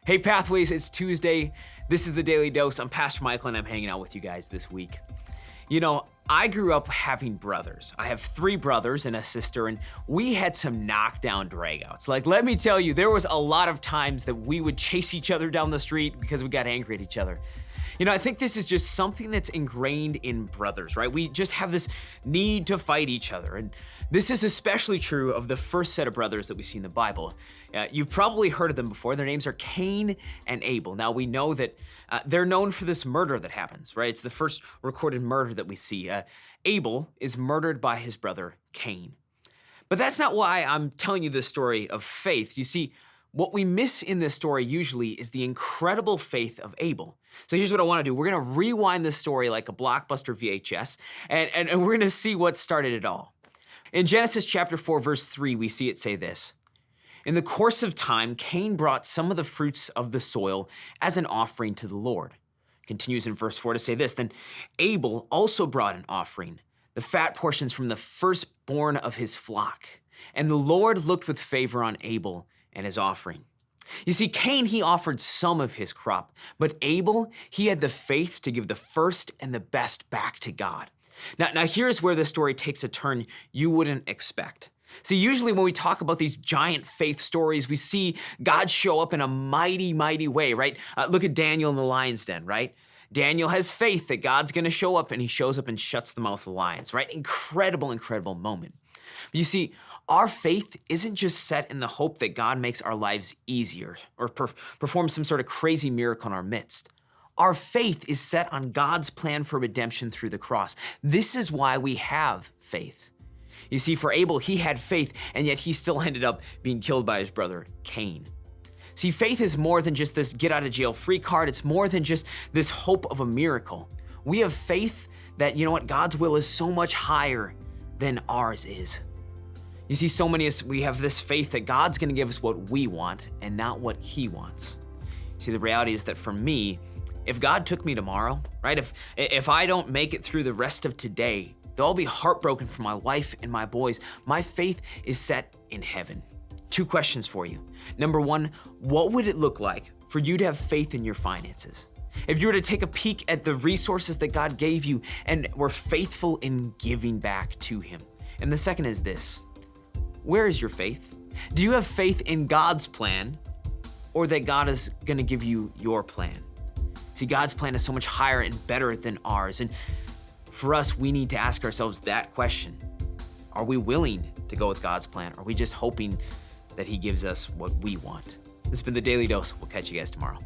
Hey Pathways, it's Tuesday. This is the Daily Dose. I'm Pastor Michael and I'm hanging out with you guys this week. You know, I grew up having brothers. I have 3 brothers and a sister, and we had some knockdown dragouts. Like, let me tell you, there was a lot of times that we would chase each other down the street because we got angry at each other. You know, I think this is just something that's ingrained in brothers, right? We just have this need to fight each other. And this is especially true of the first set of brothers that we see in the Bible. You've probably heard of them before. Their names are Cain and Abel. Now, we know that they're known for this murder that happens, right? It's the first recorded murder that we see. Abel is murdered by his brother Cain. But that's not why I'm telling you this story of faith. You see, what we miss in this story usually is the incredible faith of Abel. So here's what I want to do. We're going to rewind this story like a blockbuster VHS, and we're going to see what started it all. In Genesis chapter 4, verse 3, we see it say this. In the course of time, Cain brought some of the fruits of the soil as an offering to the Lord. Continues in verse 4 to say this. Then Abel also brought an offering, the fat portions from the firstborn of his flock. And the Lord looked with favor on Abel and his offering. You see, Cain, he offered some of his crop, but Abel, he had the faith to give the first and the best back to God. Now here's where the story takes a turn you wouldn't expect. See, usually when we talk about these giant faith stories, we see God show up in a mighty, mighty way, right? Look at Daniel in the lion's den, right? Daniel has faith that God's gonna show up, and he shows up and shuts the mouth of the lions, right? Incredible, incredible moment. But you see, our faith isn't just set in the hope that God makes our lives easier or performs some sort of crazy miracle in our midst. Our faith is set on God's plan for redemption through the cross. This is why we have faith. You see, for Abel, he had faith, and yet he still ended up being killed by his brother, Cain. See, faith is more than just this get-out-of-jail-free card. It's more than just this hope of a miracle. We have faith that, you know what, God's will is so much higher than ours is. You see, so many of us, we have this faith that God's gonna give us what we want and not what he wants. See, the reality is that for me, if God took me tomorrow, right, if I don't make it through the rest of today, they'll all be heartbroken for my wife and my boys. My faith is set in heaven. 2 questions for you. Number 1, what would it look like for you to have faith in your finances? If you were to take a peek at the resources that God gave you and were faithful in giving back to him. And the second is this. Where is your faith? Do you have faith in God's plan, or that God is gonna give you your plan? See, God's plan is so much higher and better than ours. And for us, we need to ask ourselves that question. Are we willing to go with God's plan? Or are we just hoping that he gives us what we want? This has been the Daily Dose. We'll catch you guys tomorrow.